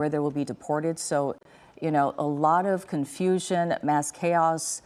where they will be deported. So, you know, a lot of confusion, mass chaos,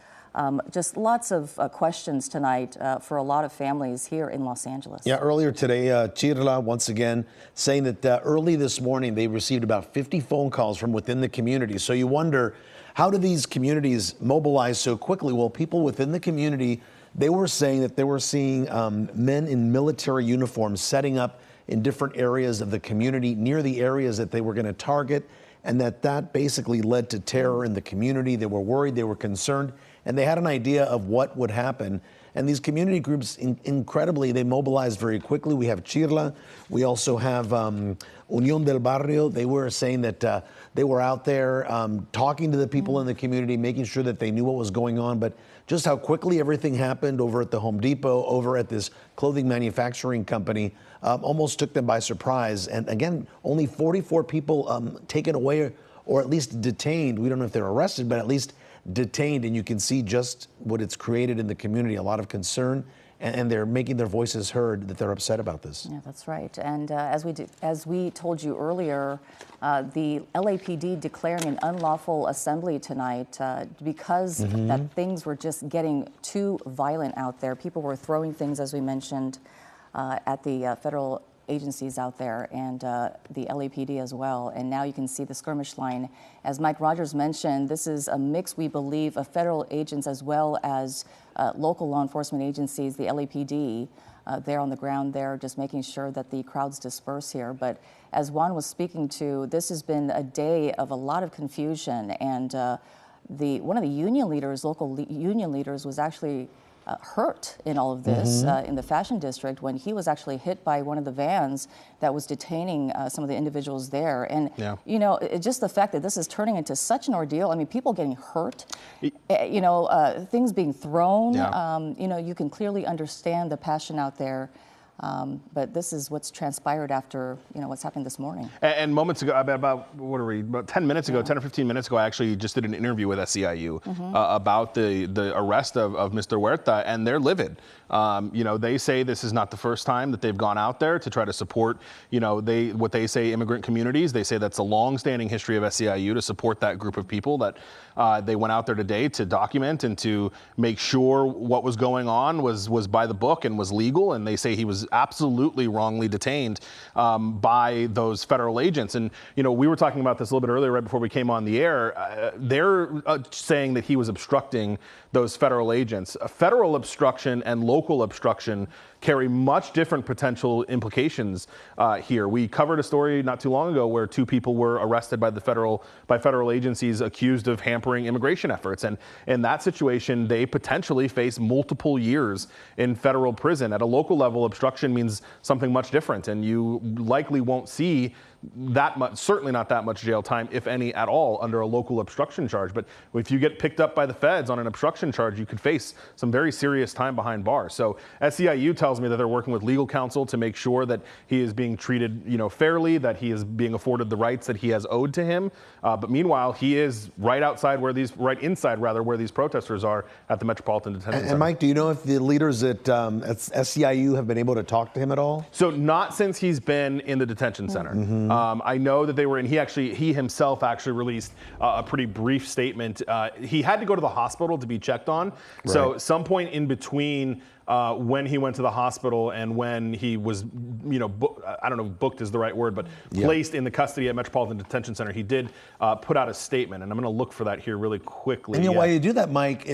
just lots of questions tonight for a lot of families here in Los Angeles. Yeah, earlier today, Chirla, once again, saying that early this morning they received about 50 phone calls from within the community. So you wonder, how do these communities mobilize so quickly? Well, people within the community, they were saying that they were seeing men in military uniforms setting up in different areas of the community near the areas that they were going to target, and that basically led to terror in the community. They were worried, they were concerned, and they had an idea of what would happen. And these community groups, incredibly, they mobilized very quickly. We have Chirla. We also have Unión del Barrio. They were saying that they were out there talking to the people in the community, making sure that they knew what was going on. But just how quickly everything happened over at the Home Depot, over at this clothing manufacturing company, almost took them by surprise. And again, only 44 people taken away or at least detained. We don't know if they're arrested, but at least detained. And you can see just what it's created in the community, a lot of concern. And they're making their voices heard that they're upset about this. Yeah, that's right. And as we told you earlier, the LAPD declaring an unlawful assembly tonight because that things were just getting too violent out there. People were throwing things, as we mentioned, at the federal agencies out there and the LAPD as well. And now you can see the skirmish line. As Mike Rogers mentioned, this is a mix, we believe, of federal agents as well as local law enforcement agencies, the LAPD, there on the ground there, just making sure that the crowds disperse here. But as Juan was speaking to, this has been a day of a lot of confusion. And one of the union leaders, local union leaders, was actually hurt in all of this in the fashion district when he was actually hit by one of the vans that was detaining some of the individuals there. And, you know, just the fact that this is turning into such an ordeal, I mean, people getting hurt, you know, things being thrown, you know, you can clearly understand the passion out there. But this is what's transpired after, you know, what's happened this morning. And moments ago, about 10 minutes ago, 10 or 15 minutes ago, I actually just did an interview with SEIU about the arrest of Mr. Huerta, and they're livid. You know, they say this is not the first time that they've gone out there to try to support, you know, what they say immigrant communities. They say that's a long-standing history of SEIU to support that group of people, that they went out there today to document and to make sure what was going on was by the book and was legal. And they say he was absolutely wrongly detained by those federal agents. And, you know, we were talking about this a little bit earlier, right before we came on the air. They're saying that he was obstructing those federal agents. A federal obstruction and local obstruction carry much different potential implications here. We covered a story not too long ago where 2 people were arrested by federal agencies accused of hampering immigration efforts. And in that situation, they potentially face multiple years in federal prison. At a local level, obstruction means something much different, and you likely won't see that much, certainly not that much jail time, if any at all, under a local obstruction charge. But if you get picked up by the feds on an obstruction charge, you could face some very serious time behind bars. So SEIU tells me that they're working with legal counsel to make sure that he is being treated, you know, fairly, that he is being afforded the rights that he has owed to him. But meanwhile, he is right inside where these protesters are at the Metropolitan Detention Center. And Mike, do you know if the leaders at SEIU have been able to talk to him at all? So not since he's been in the detention center. I know that they were, and he himself actually released a pretty brief statement. He had to go to the hospital to be checked on. Right. So some point in between when he went to the hospital and when he was, you know, I don't know if booked is the right word, but placed in the custody at Metropolitan Detention Center, he did put out a statement, and I'm going to look for that here really quickly. And you know, while you do that, Mike,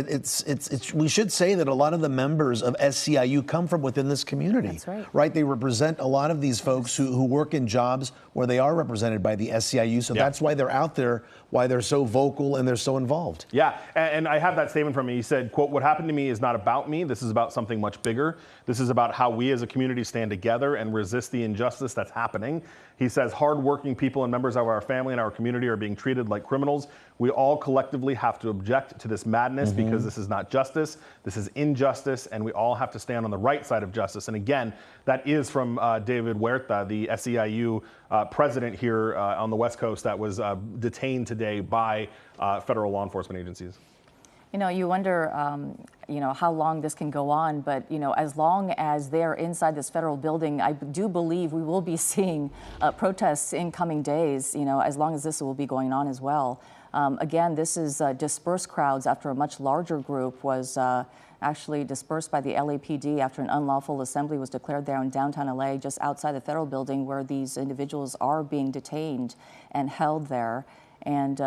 we should say that a lot of the members of SEIU come from within this community. That's right. Right? They represent a lot of these folks who work in jobs where they are represented by the SEIU, so that's why they're out there, why they're so vocal and they're so involved. Yeah, and I have that statement from him. He said, quote, "What happened to me is not about me. This is about something much bigger. This is about how we as a community stand together and resist the injustice that's happening." He says, "Hardworking people and members of our family and our community are being treated like criminals. We all collectively have to object to this madness because this is not justice. This is injustice, and we all have to stand on the right side of justice." And again, that is from David Huerta, the SEIU president here on the West Coast that was detained today by federal law enforcement agencies. You wonder, how long this can go on, but, as long as they're inside this federal building, I do believe we will be seeing protests in coming days, as long as this will be going on as well. Again, this is dispersed crowds after a much larger group was actually dispersed by the LAPD after an unlawful assembly was declared there in downtown LA, just outside the federal building where these individuals are being detained and held there. And,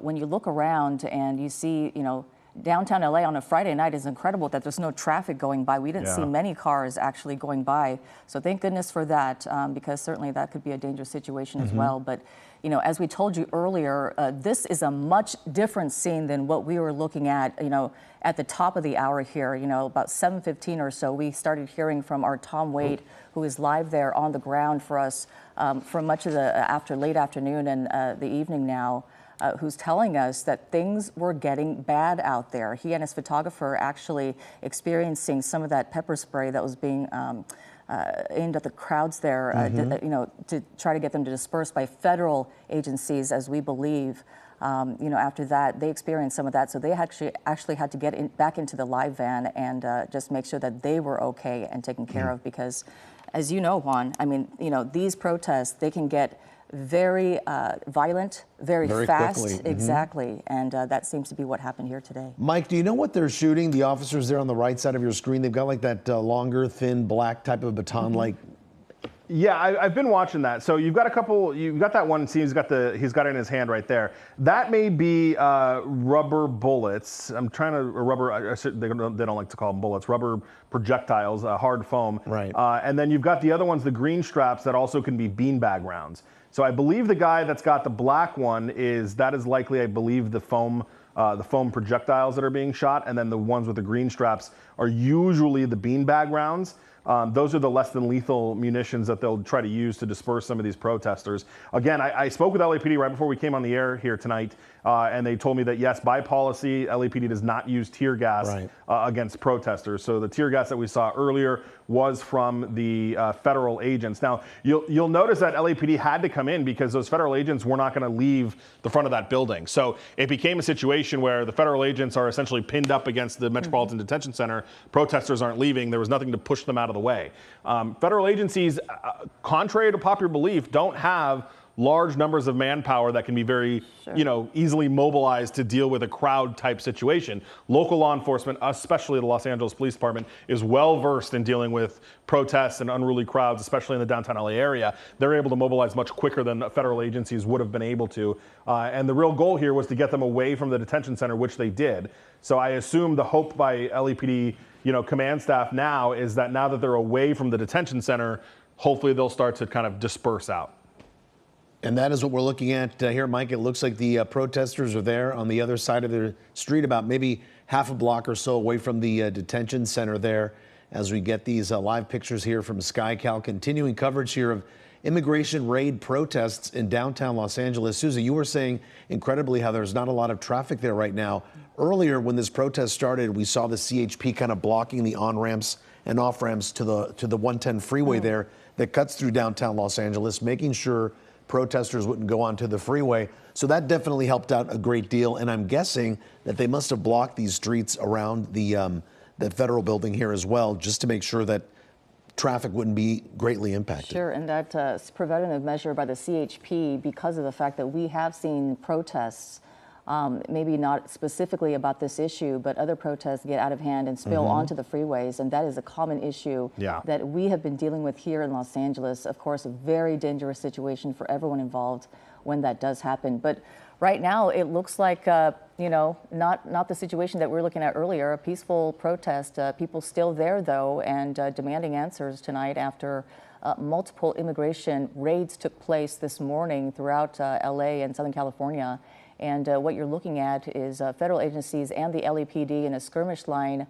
when you look around and you see, downtown LA on a Friday night is incredible that there's no traffic going by. We didn't see many cars actually going by. So thank goodness for that, because certainly that could be a dangerous situation as well. But, as we told you earlier, this is a much different scene than what we were looking at, at the top of the hour here. About 7:15 or so, we started hearing from our Tom Wade, who is live there on the ground for us for much of the late afternoon and the evening now. Who's telling us that things were getting bad out there. He and his photographer actually experiencing some of that pepper spray that was being aimed at the crowds there, to try to get them to disperse by federal agencies, as we believe. After that, they experienced some of that, so they actually had to get back into the live van and just make sure that they were okay and taken care of, because, as you know, Juan, these protests, they can get very violent, very fast. Quickly. Exactly. And that seems to be what happened here today. Mike, do you know what they're shooting? The officers there on the right side of your screen, they've got like that longer, thin, black type of baton-like. Yeah, I've been watching that. So you've got that one. See, he's got it in his hand right there. That may be rubber bullets. I'm trying to rubber. They don't like to call them bullets. Rubber projectiles, hard foam. Right. And then you've got the other ones, the green straps that also can be beanbag rounds. So I believe the guy that's got the black one is likely, I believe, the foam projectiles that are being shot, and then the ones with the green straps are usually the beanbag rounds. Those are the less than lethal munitions that they'll try to use to disperse some of these protesters. Again, I spoke with LAPD right before we came on the air here tonight, and they told me that, yes, by policy, LAPD does not use tear gas against protesters. So the tear gas that we saw earlier was from the federal agents. Now, you'll notice that LAPD had to come in because those federal agents were not going to leave the front of that building. So it became a situation where the federal agents are essentially pinned up against the Metropolitan Detention Center. Protesters aren't leaving. There was nothing to push them out of the way. Federal agencies, contrary to popular belief, don't have large numbers of manpower that can be very, easily mobilized to deal with a crowd type situation. Local law enforcement, especially the Los Angeles Police Department, is well versed in dealing with protests and unruly crowds, especially in the downtown LA area. They're able to mobilize much quicker than federal agencies would have been able to. And the real goal here was to get them away from the detention center, which they did. So I assume the hope by LAPD, command staff now is that now that they're away from the detention center, hopefully they'll start to kind of disperse out. And that is what we're looking at here, Mike. It looks like the protesters are there on the other side of the street, about maybe half a block or so away from the detention center there, as we get these live pictures here from SkyCal. Continuing coverage here of immigration raid protests in downtown Los Angeles. Susie, you were saying incredibly how there's not a lot of traffic there right now. Earlier, when this protest started, we saw the CHP kind of blocking the on-ramps and off-ramps to the 110 freeway there that cuts through downtown Los Angeles, making sure protesters wouldn't go onto the freeway. So that definitely helped out a great deal. And I'm guessing that they must have blocked these streets around the federal building here as well, just to make sure that traffic wouldn't be greatly impacted. Sure, and that preventative measure by the CHP, because of the fact that we have seen protests, maybe not specifically about this issue, but other protests get out of hand and spill onto the freeways, and that is a common issue that we have been dealing with here in Los Angeles. Of course, a very dangerous situation for everyone involved when that does happen. But right now, it looks like, not the situation that we were looking at earlier, a peaceful protest. People still there, though, and demanding answers tonight after multiple immigration raids took place this morning throughout LA and Southern California. And what you're looking at is federal agencies and the LAPD in a skirmish line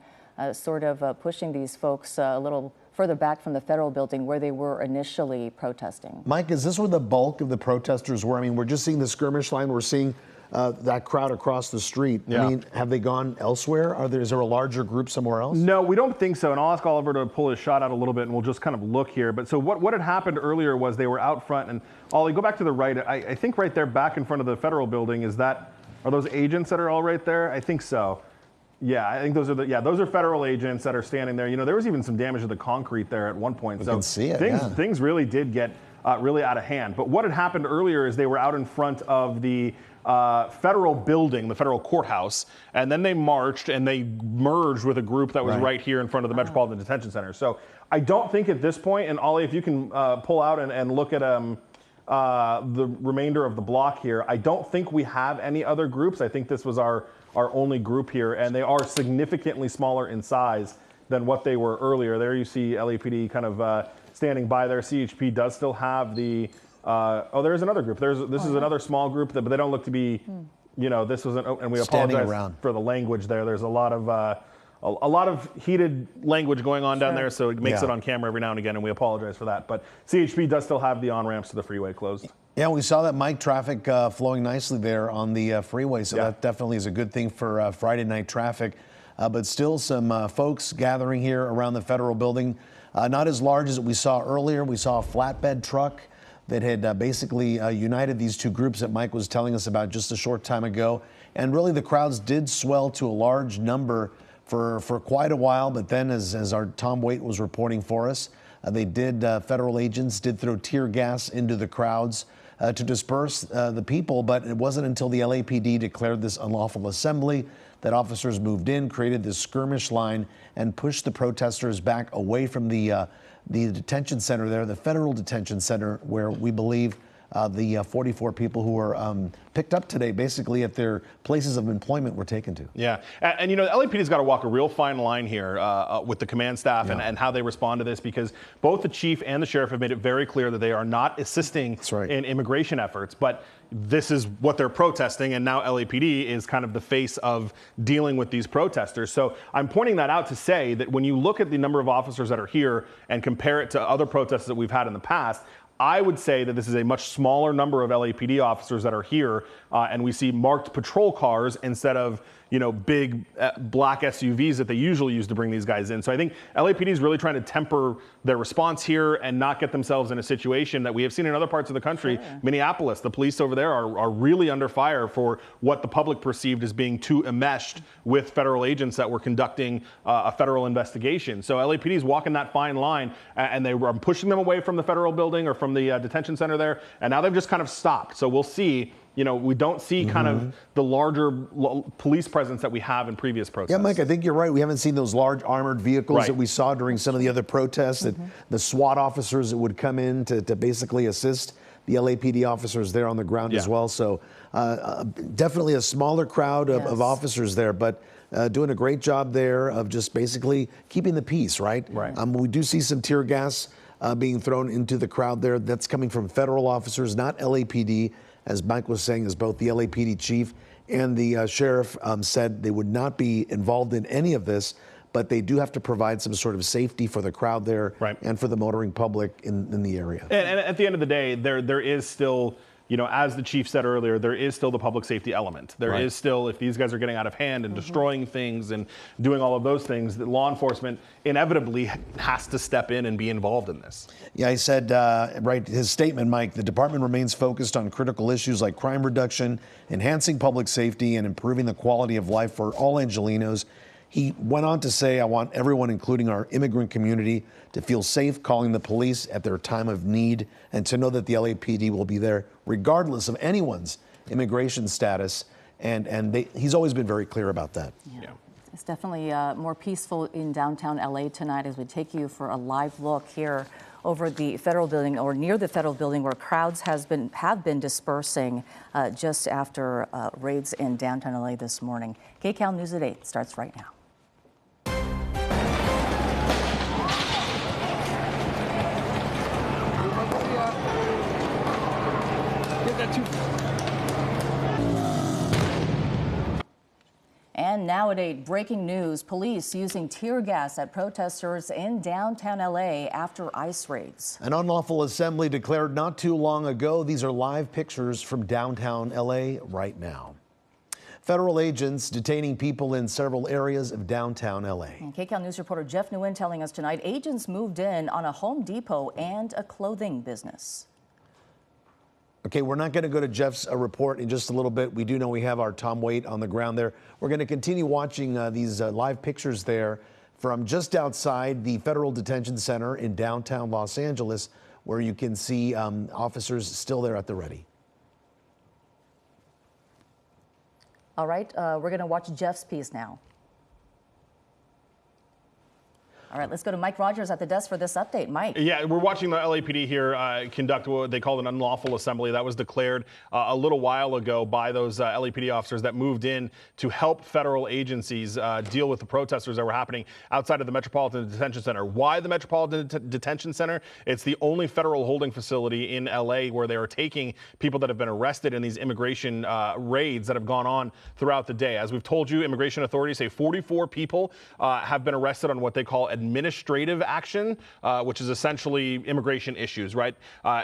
sort of pushing these folks a little further back from the federal building where they were initially protesting. Mike, is this where the bulk of the protesters were? I mean, we're just seeing the skirmish line. We're seeing that crowd across the street. I mean, have they gone elsewhere? Is there a larger group somewhere else? No, we don't think so. And I'll ask Oliver to pull his shot out a little bit, and we'll just kind of look here. But so what had happened earlier was they were out front, and Ollie, go back to the right. I think right there back in front of the federal building, are those agents that are all right there? I think so. Yeah, I think those are federal agents that are standing there. You know, there was even some damage to the concrete there at one point. You can see it, things really did get really out of hand. But what had happened earlier is they were out in front of the federal building, the federal courthouse, and then they marched and they merged with a group that was right here in front of the Metropolitan Detention Center. So I don't think at this point, and Ollie, if you can pull out and look at the remainder of the block here, I don't think we have any other groups. I think this was our only group here, and they are significantly smaller in size than what they were earlier. There you see LAPD kind of standing by there. CHP does still have the, there's another group. This is another small group, but they don't look to be, you know, this was and we apologize for the language there. There's a lot of heated language going on down there, so it makes it on camera every now and again, and we apologize for that. But CHP does still have the on-ramps to the freeway closed. Yeah, we saw that, Mike, traffic flowing nicely there on the freeway, so that definitely is a good thing for Friday night traffic. But still some folks gathering here around the federal building. Not as large as we saw earlier. We saw a flatbed truck that had basically united these two groups that Mike was telling us about just a short time ago. And really the crowds did swell to a large number for quite a while, but then as our Tom Waite was reporting for us, federal agents did throw tear gas into the crowds to disperse the people, but it wasn't until the LAPD declared this unlawful assembly that officers moved in, created this skirmish line, and pushed the protesters back away from the detention center there, the federal detention center, where we believe the 44 people who were picked up today basically at their places of employment were taken to. Yeah, and you know, the LAPD's got to walk a real fine line here with the command staff and how they respond to this, because both the chief and the sheriff have made it very clear that they are not assisting in immigration efforts, but this is what they're protesting, and now LAPD is kind of the face of dealing with these protesters. So I'm pointing that out to say that when you look at the number of officers that are here and compare it to other protests that we've had in the past, I would say that this is a much smaller number of LAPD officers that are here, and we see marked patrol cars instead of, you know, big black SUVs that they usually use to bring these guys in. So I think LAPD is really trying to temper their response here and not get themselves in a situation that we have seen in other parts of the country. Minneapolis, the police over there are really under fire for what the public perceived as being too enmeshed with federal agents that were conducting a federal investigation. So LAPD is walking that fine line, and they were pushing them away from the federal building or from the detention center there, and now they've just kind of stopped. So we'll see. You know, we don't see kind of the larger police presence that we have in previous protests. Yeah, Mike, I think you're right. We haven't seen those large armored vehicles that we saw during some of the other protests, that the SWAT officers that would come in to basically assist the LAPD officers there on the ground as well. So definitely a smaller crowd of officers there, but doing a great job there of just basically keeping the peace, right? We do see some tear gas being thrown into the crowd there. That's coming from federal officers, not LAPD. As Mike was saying, as both the LAPD chief and the sheriff said they would not be involved in any of this, but they do have to provide some sort of safety for the crowd there and for the motoring public in the area. And at the end of the day, there is still, you know, as the chief said earlier, there is still the public safety element. There is still, if these guys are getting out of hand and destroying things and doing all of those things, that law enforcement inevitably has to step in and be involved in this. Yeah, he said, his statement, Mike, the department remains focused on critical issues like crime reduction, enhancing public safety, and improving the quality of life for all Angelenos. He went on to say, I want everyone, including our immigrant community, to feel safe calling the police at their time of need, and to know that the LAPD will be there regardless of anyone's immigration status. And he's always been very clear about that. Yeah. It's definitely more peaceful in downtown LA tonight as we take you for a live look here over the federal building, or near the federal building, where crowds have been dispersing just after raids in downtown LA this morning. KCAL News at 8 starts right now. And nowadays, breaking news, police using tear gas at protesters in downtown LA after ICE raids. An unlawful assembly declared not too long ago. These are live pictures from downtown LA right now. Federal agents detaining people in several areas of downtown LA. And KCAL News reporter Jeff Nguyen telling us tonight, agents moved in on a Home Depot and a clothing business. And KCAL News reporter Jeff Nguyen telling us tonight, agents moved in on a Home Depot and a clothing business. KCAL News reporter Jeff Nguyen telling us tonight, agents moved in on a Home Depot and a clothing business. Okay, we're not going to go to Jeff's report in just a little bit. We do know we have our Tom Waite on the ground there. We're going to continue watching these live pictures there from just outside the Federal Detention Center in downtown Los Angeles, where you can see officers still there at the ready. All right, we're going to watch Jeff's piece now. All right, let's go to Mike Rogers at the desk for this update. Mike. Yeah, we're watching the LAPD here conduct what they call an unlawful assembly. That was declared a little while ago by those LAPD officers that moved in to help federal agencies deal with the protesters that were happening outside of the Metropolitan Detention Center. Why the Metropolitan Detention Center? It's the only federal holding facility in LA where they are taking people that have been arrested in these immigration raids that have gone on throughout the day. As we've told you, immigration authorities say 44 people have been arrested on what they call administrative action, which is essentially immigration issues, right?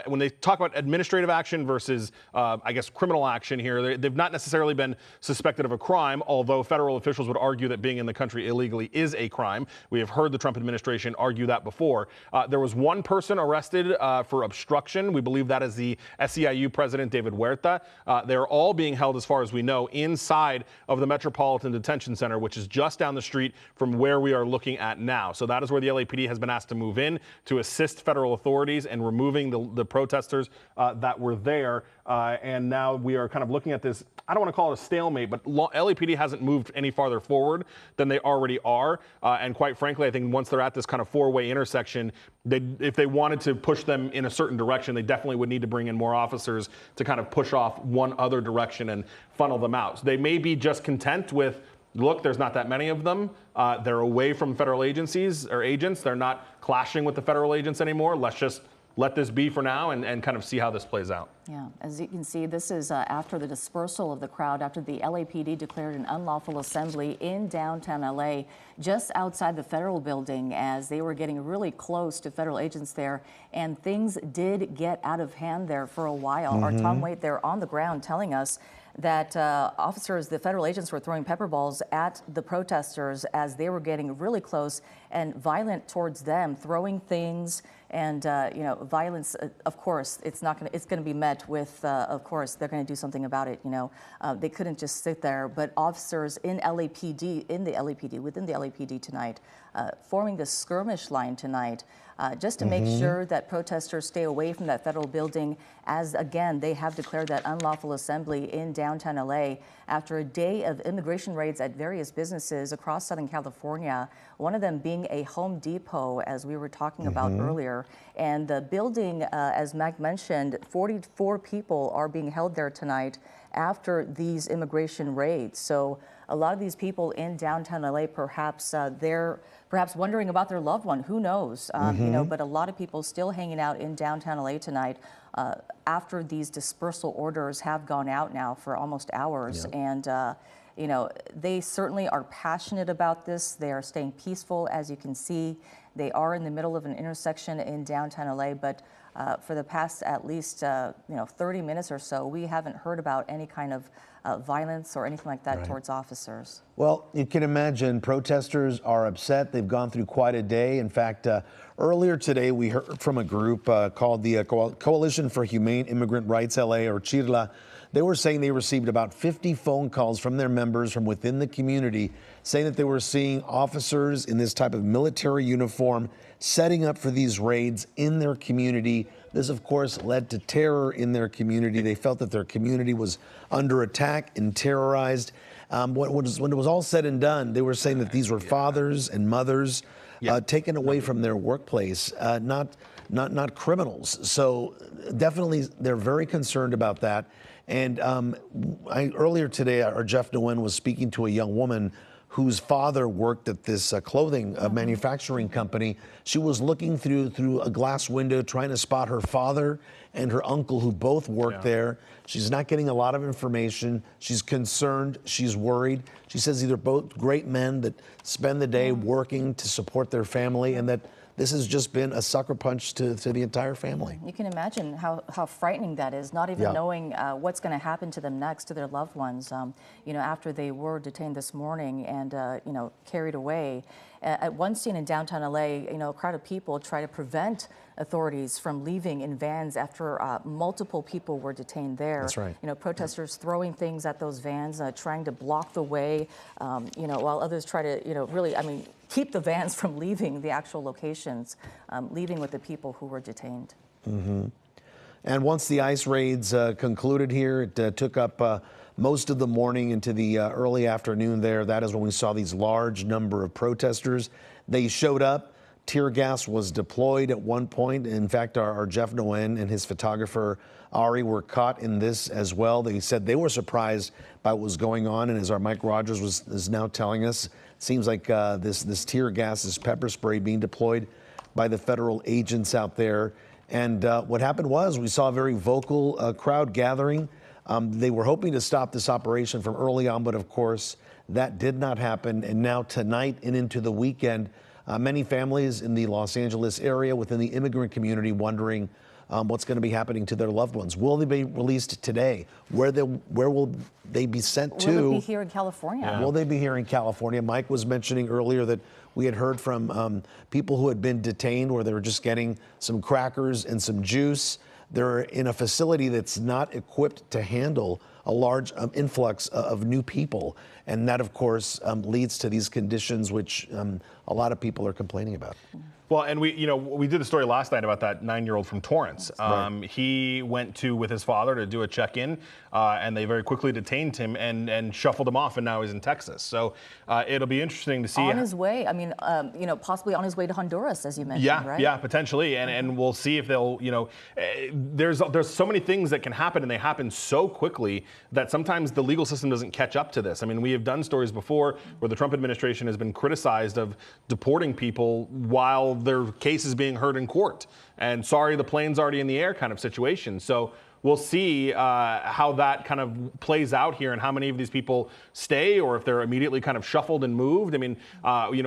When they talk about administrative action versus, I guess, criminal action here, they've not necessarily been suspected of a crime, although federal officials would argue that being in the country illegally is a crime. We have heard the Trump administration argue that before. There was one person arrested for obstruction. We believe that is the SEIU president, David Huerta. They're all being held, as far as we know, inside of the Metropolitan Detention Center, which is just down the street from where we are looking at now. So that is where the LAPD has been asked to move in to assist federal authorities in removing the protesters that were there. And now we are kind of looking at this, I don't want to call it a stalemate, but LAPD hasn't moved any farther forward than they already are. And quite frankly, I think once they're at this kind of four-way intersection, if they wanted to push them in a certain direction, they definitely would need to bring in more officers to kind of push off one other direction and funnel them out. So they may be just content with, look, there's not that many of them. They're away from federal agencies or agents. They're not clashing with the federal agents anymore. Let's just let this be for now and kind of see how this plays out. Yeah, as you can see, this is after the dispersal of the crowd, after the LAPD declared an unlawful assembly in downtown LA, just outside the federal building, as they were getting really close to federal agents there. And things did get out of hand there for a while. Our Tom Waite there on the ground telling us that the federal agents were throwing pepper balls at the protesters as they were getting really close and violent towards them, throwing things. And violence, of course, it's going to be met with, of course, they're going to do something about it. They couldn't just sit there. But officers within the LAPD tonight, forming the skirmish line tonight, just to make sure that protesters stay away from that federal building, as again, they have declared that unlawful assembly in downtown LA after a day of immigration raids at various businesses across Southern California, one of them being a Home Depot, as we were talking about earlier. And the building, as Mac mentioned, 44 people are being held there tonight after these immigration raids. So a lot of these people in downtown LA, perhaps they're wondering about their loved one. Who knows? But a lot of people still hanging out in downtown LA tonight after these dispersal orders have gone out now for almost hours. And they certainly are passionate about this. They are staying peaceful, as you can see. They are in the middle of an intersection in downtown LA, but for the past at least 30 minutes or so, we haven't heard about any kind of violence or anything like that towards officers. Well, you can imagine protesters are upset. They've gone through quite a day. In fact, earlier today, we heard from a group called the Coalition for Humane Immigrant Rights LA, or CHIRLA. They were saying they received about 50 phone calls from their members from within the community saying that they were seeing officers in this type of military uniform setting up for these raids in their community. This, of course, led to terror in their community. They felt that their community was under attack and terrorized. When it was all said and done, they were saying that these were fathers and mothers taken away from their workplace, not criminals. So definitely, they're very concerned about that. And earlier today, our Jeff Nguyen was speaking to a young woman whose father worked at this clothing manufacturing company. She was looking through a glass window trying to spot her father and her uncle, who both worked there. She's not getting a lot of information. She's concerned. She's worried. She says these are both great men that spend the day working to support their family, and that this has just been a sucker punch to the entire family. You can imagine how frightening that is, not even knowing what's going to happen to them next, to their loved ones, after they were detained this morning and, carried away. At one scene in downtown LA, a crowd of people try to prevent authorities from leaving in vans after multiple people were detained there. That's right. Protesters throwing things at those vans, trying to block the way, while others try to, really, keep the vans from leaving the actual locations, leaving with the people who were detained. Mm-hmm. And once the ICE raids concluded here, it took up most of the morning into the early afternoon there. That is when we saw these large number of protesters. They showed up. Tear gas was deployed at one point. In fact, our Jeff Nguyen and his photographer, Ari, were caught in this as well. They said they were surprised by what was going on. And as our Mike Rogers is now telling us, it seems like this tear gas, this pepper spray being deployed by the federal agents out there. And what happened was we saw a very vocal crowd gathering. They were hoping to stop this operation from early on, but of course, that did not happen. And now tonight and into the weekend, many families in the Los Angeles area within the immigrant community wondering what's going to be happening to their loved ones. Will they be released today? Where will they be sent to? Will they be here in California? Yeah. Will they be here in California? Mike was mentioning earlier that we had heard from people who had been detained where they were just getting some crackers and some juice. They're in a facility that's not equipped to handle a large influx of new people. And that, of course, leads to these conditions which a lot of people are complaining about. Well, and we did the story last night about that 9-year-old from Torrance. Right. He went with his father to do a check-in, and they very quickly detained him and shuffled him off, and now he's in Texas. So it'll be interesting to see. On his way, possibly on his way to Honduras, as you mentioned, right? Yeah, potentially, and we'll see if they'll, there's so many things that can happen, and they happen so quickly that sometimes the legal system doesn't catch up to this. I mean, we have done stories before where the Trump administration has been criticized of deporting people while their case is being heard in court. And sorry, the plane's already in the air kind of situation. So we'll see how that kind of plays out here and how many of these people stay or if they're immediately kind of shuffled and moved. I mean,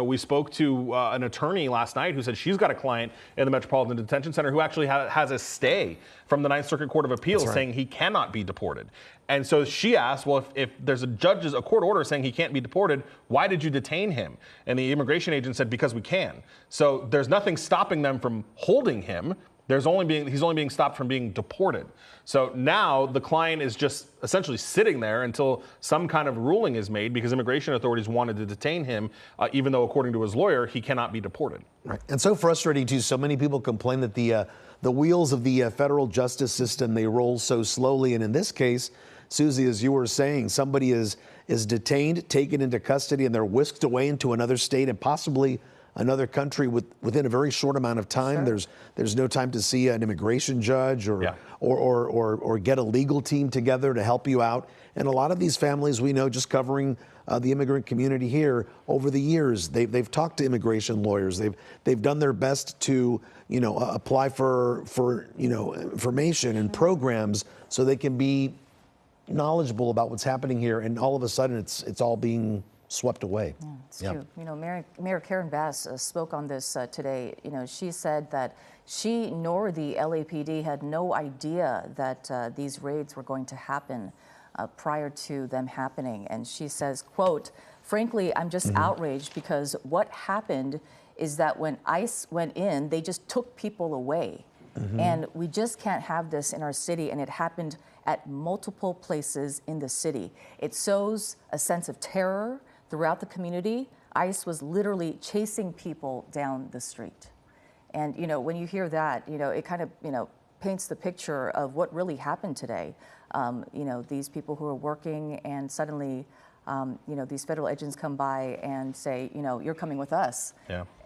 we spoke to an attorney last night who said she's got a client in the Metropolitan Detention Center who actually has a stay from the Ninth Circuit Court of Appeals saying he cannot be deported. And so she asked, well, if there's a court order saying he can't be deported, why did you detain him? And the immigration agent said, because we can. So there's nothing stopping them from holding him. He's only being stopped from being deported. So now the client is just essentially sitting there until some kind of ruling is made because immigration authorities wanted to detain him, even though according to his lawyer, he cannot be deported. Right. And so frustrating too. So many people complain that the wheels of the federal justice system, they roll so slowly. And in this case, Susie, as you were saying, somebody is detained, taken into custody, and they're whisked away into another state and possibly another country within a very short amount of time. Sure. There's no time to see an immigration judge or get a legal team together to help you out. And a lot of these families we know, just covering the immigrant community here over the years, they've talked to immigration lawyers. They've done their best to apply for information and programs so they can be knowledgeable about what's happening here. And all of a sudden, it's all being swept away. Yeah, it's true. Mayor Karen Bass spoke on this today. She said that she nor the LAPD had no idea that these raids were going to happen prior to them happening. And she says, quote, frankly, I'm just outraged because what happened is that when ICE went in, they just took people away. And we just can't have this in our city. And it happened at multiple places in the city. It sows a sense of terror throughout the community. ICE was literally chasing people down the street. And, when you hear that, it kind of, paints the picture of what really happened today. These people who are working and suddenly, these federal agents come by and say, you're coming with us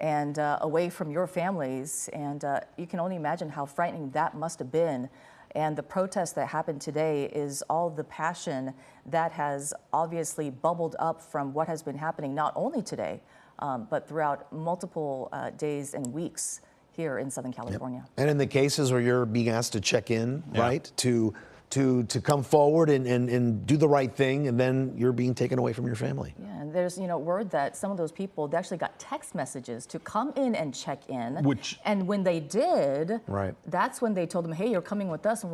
and away from your families. And you can only imagine how frightening that must have been. And the protest that happened today is all the passion that has obviously bubbled up from what has been happening not only today, but throughout multiple days and weeks here in Southern California. Yep. And in the cases where you're being asked to check in, right, to come forward and do the right thing, and then you're being taken away from your family. Yeah, and there's word that some of those people, they actually got text messages to come in and check in. And when they did, that's when they told them, hey, you're coming with us, and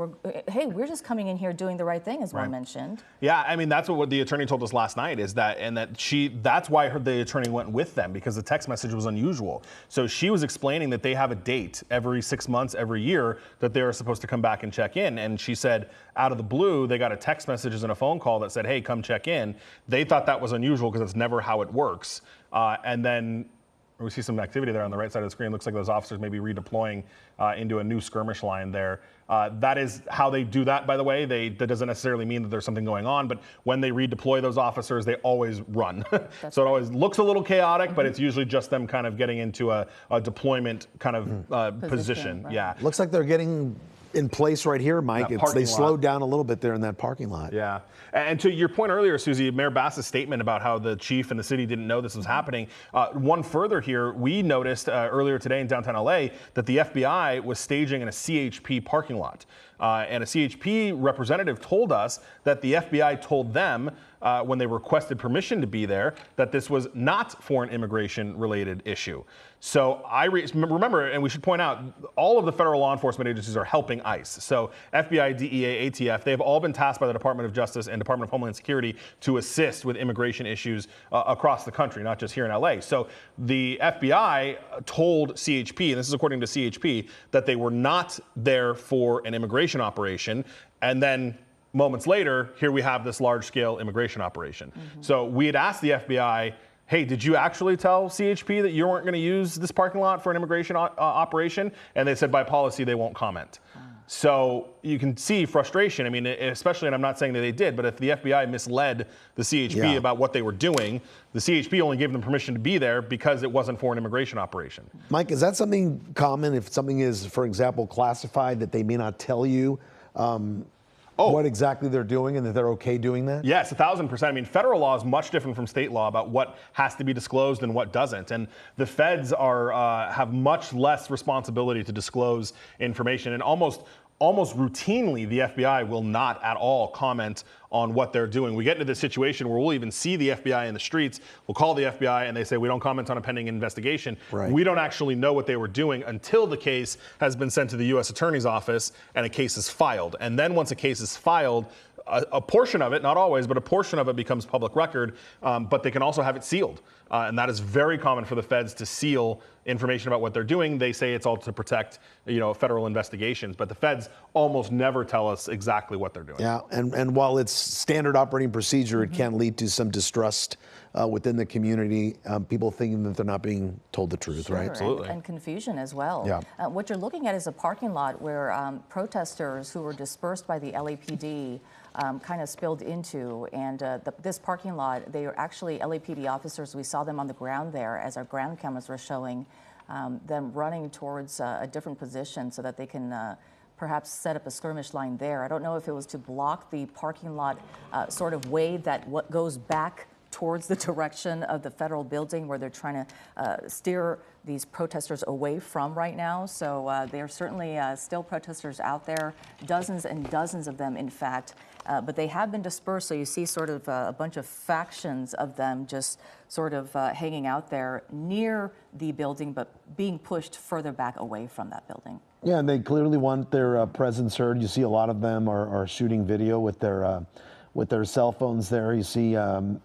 we're just coming in here doing the right thing, as Juan mentioned. Yeah, I mean, that's what the attorney told us last night, is that, that's why the attorney went with them, because the text message was unusual. So she was explaining that they have a date every 6 months, every year, that they're supposed to come back and check in. And she said, out of the blue, they got a text message and a phone call that said, hey, come check in. They thought that was unusual because that's never how it works. And then we see some activity there on the right side of the screen. Looks like those officers may be redeploying into a new skirmish line there. That is how they do that, by the way. That doesn't necessarily mean that there's something going on, but when they redeploy those officers, they always run. So it always looks a little chaotic, but it's usually just them kind of getting into a deployment kind of position. Yeah. Looks like they're getting in place right here, Mike. They slowed down a little bit there in that parking lot. Yeah. And to your point earlier, Susie, Mayor Bass's statement about how the chief and the city didn't know this was happening. One further here, we noticed earlier today in downtown LA that the FBI was staging in a CHP parking lot. And a CHP representative told us that the FBI told them when they requested permission to be there that this was not for an immigration-related issue. So I remember, and we should point out, all of the federal law enforcement agencies are helping ICE. So FBI, DEA, ATF, they've all been tasked by the Department of Justice and Department of Homeland Security to assist with immigration issues across the country, not just here in LA. So the FBI told CHP, and this is according to CHP, that they were not there for an immigration operation. And then moments later, here we have this large-scale immigration operation. So we had asked the FBI, hey, did you actually tell CHP that you weren't going to use this parking lot for an immigration operation? And they said by policy they won't comment. So you can see frustration. I mean, especially, and I'm not saying that they did, but if the FBI misled the CHP about what they were doing, the CHP only gave them permission to be there because it wasn't for an immigration operation. Mike, is that something common if something is, for example, classified, that they may not tell you what exactly they're doing and that they're okay doing that? Yes, 1,000%. I mean, federal law is much different from state law about what has to be disclosed and what doesn't. And the feds have much less responsibility to disclose information. And almost routinely, the FBI will not at all comment on what they're doing. We get into this situation where we'll even see the FBI in the streets. We'll call the FBI and they say, we don't comment on a pending investigation. We don't actually know what they were doing until the case has been sent to the U.S. Attorney's Office and a case is filed. And then once a case is filed, a portion of it, not always, but a portion of it becomes public record, but they can also have it sealed. And that is very common for the feds to seal information about what they're doing. They say it's all to protect, federal investigations, but the feds almost never tell us exactly what they're doing. Yeah, and while it's standard operating procedure, it can lead to some distrust within the community, people thinking that they're not being told the truth, right? Absolutely. And confusion as well. Yeah. What you're looking at is a parking lot where protesters who were dispersed by the LAPD kind of spilled into, and this parking lot, they are actually LAPD officers. We saw them on the ground there as our ground cameras were showing them running towards a different position so that they can perhaps set up a skirmish line there. I don't know if it was to block the parking lot sort of way that what goes back towards the direction of the federal building where they're trying to steer these protesters away from right now. So there are certainly still protesters out there, dozens and dozens of them, in fact. But they have been dispersed, so you see sort of a bunch of factions of them just sort of hanging out there near the building, but being pushed further back away from that building. Yeah, and they clearly want their presence heard. You see a lot of them are shooting video with their cell phones there. You see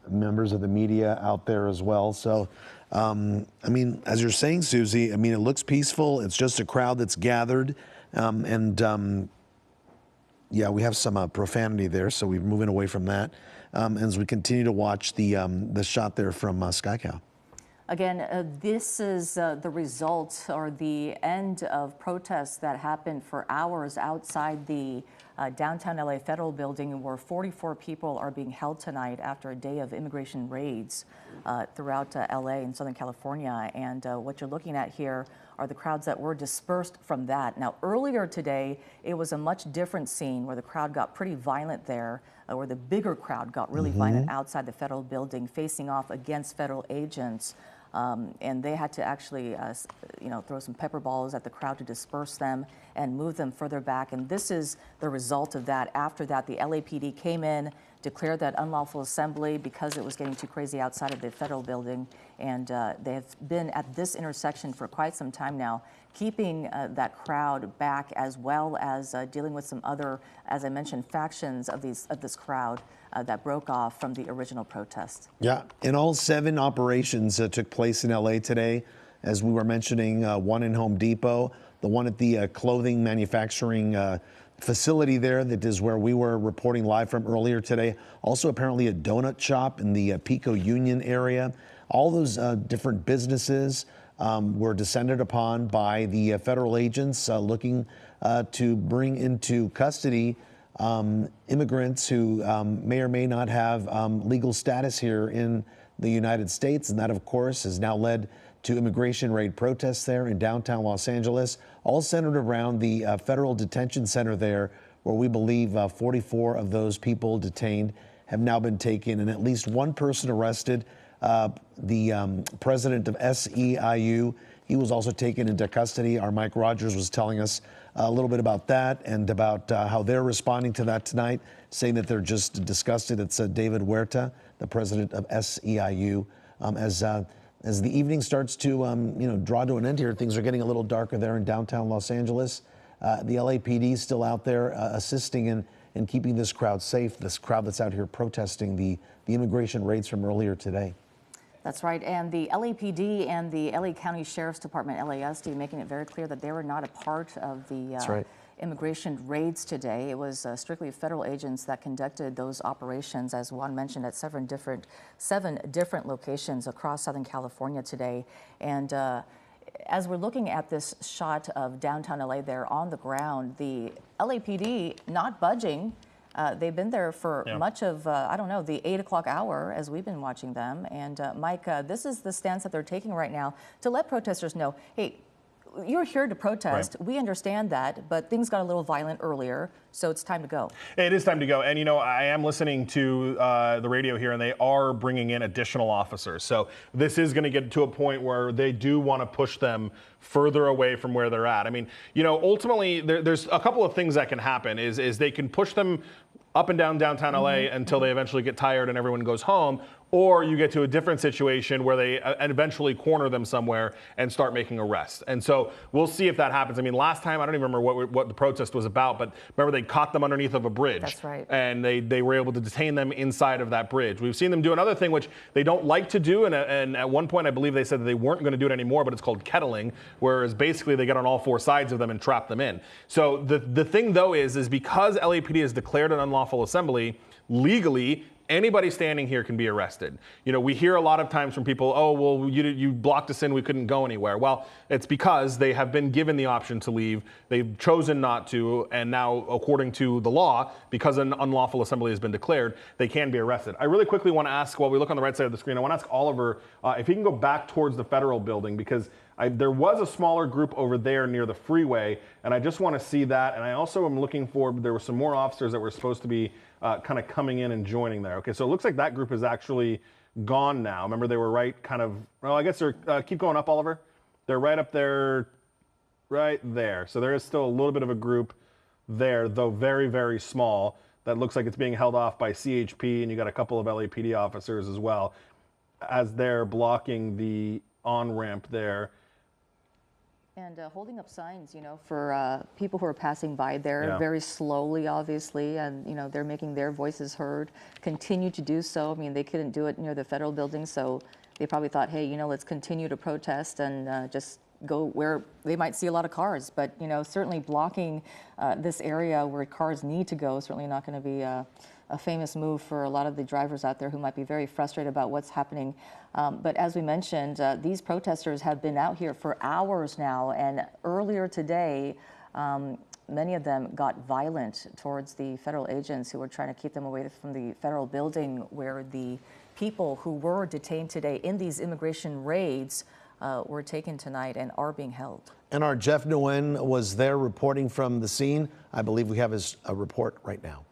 members of the media out there as well. So, I mean, as you're saying, Susie, I mean, it looks peaceful. It's just a crowd that's gathered. Yeah, we have some profanity there, so we're moving away from that as we continue to watch the shot there from SkyCow. Again, this is the result or the end of protests that happened for hours outside the downtown LA Federal Building, where 44 people are being held tonight after a day of immigration raids throughout LA and Southern California. And what you're looking at here are the crowds that were dispersed from that. Now, earlier today, it was a much different scene where the crowd got pretty violent there, where the bigger crowd got really violent outside the federal building, facing off against federal agents. And they had to actually, throw some pepper balls at the crowd to disperse them and move them further back. And this is the result of that. After that, the LAPD came in. declared that unlawful assembly because it was getting too crazy outside of the federal building. And they have been at this intersection for quite some time now, keeping that crowd back, as well as dealing with some other, as I mentioned, factions of this crowd that broke off from the original protest. Yeah, and all 7 operations took place in LA today. As we were mentioning, one in Home Depot, the one at the clothing manufacturing facility there, that is where we were reporting live from earlier today. Also apparently a donut shop in the Pico Union area. All those different businesses were descended upon by the federal agents looking to bring into custody immigrants who may or may not have legal status here in the United States. And that, of course, has now led to immigration raid protests there in downtown Los Angeles, all centered around the federal detention center there, where we believe 44 of those people detained have now been taken, and at least one person arrested. The president of SEIU, he was also taken into custody. Our Mike Rogers was telling us a little bit about that and about how they're responding to that tonight, saying that they're just disgusted. It's David Huerta, the president of SEIU. As the evening starts to draw to an end here, things are getting a little darker there in downtown Los Angeles. The LAPD is still out there assisting in keeping this crowd safe, this crowd that's out here protesting the immigration raids from earlier today. That's right. And the LAPD and the LA County Sheriff's Department, LASD, making it very clear that they were not a part of the immigration raids today. It was strictly federal agents that conducted those operations, as Juan mentioned, at 7 different locations across Southern California today. And as we're looking at this shot of downtown LA there on the ground, the LAPD not budging. They've been there for much of, I don't know, the 8 o'clock hour as we've been watching them. And Mike, this is the stance that they're taking right now to let protesters know, hey, you're here to protest. Right. We understand that, but things got a little violent earlier, so it's time to go. It is time to go. And, I am listening to the radio here, and they are bringing in additional officers. So this is going to get to a point where they do want to push them further away from where they're at. I mean, ultimately, there's a couple of things that can happen is they can push them up and down downtown LA until they eventually get tired and everyone goes home, or you get to a different situation where they eventually corner them somewhere and start making arrests. And so we'll see if that happens. I mean, last time, I don't even remember what the protest was about, but remember they caught them underneath of a bridge. That's right. And they were able to detain them inside of that bridge. We've seen them do another thing which they don't like to do, and at one point I believe they said that they weren't going to do it anymore, but it's called kettling, whereas basically they get on all 4 sides of them and trap them in. So the thing though is because LAPD has declared an unlawful assembly, legally, anybody standing here can be arrested. We hear a lot of times from people, oh, well, you blocked us in, we couldn't go anywhere. Well, it's because they have been given the option to leave. They've chosen not to, and now, according to the law, because an unlawful assembly has been declared, they can be arrested. I really quickly want to ask, while we look on the right side of the screen, I want to ask Oliver if he can go back towards the federal building, because there was a smaller group over there near the freeway, and I just want to see that. And I also am looking for, there were some more officers that were supposed to be kind of coming in and joining there. Okay, so it looks like that group is actually gone now. Remember, they were right kind of, well, I guess they're, keep going up, Oliver. They're right up there, right there. So there is still a little bit of a group there, though very, very small, that looks like it's being held off by CHP, and you got a couple of LAPD officers as well, as they're blocking the on-ramp there. And holding up signs, for people who are passing by there very slowly, obviously, and, they're making their voices heard, continue to do so. I mean, they couldn't do it near the federal building, so they probably thought, hey, let's continue to protest and just go where they might see a lot of cars. But, certainly blocking this area where cars need to go is certainly not going to be a famous move for a lot of the drivers out there who might be very frustrated about what's happening. But as we mentioned, these protesters have been out here for hours now, and earlier today, many of them got violent towards the federal agents who were trying to keep them away from the federal building where the people who were detained today in these immigration raids were taken tonight and are being held. And our Jeff Nguyen was there reporting from the scene. I believe we have his report right now.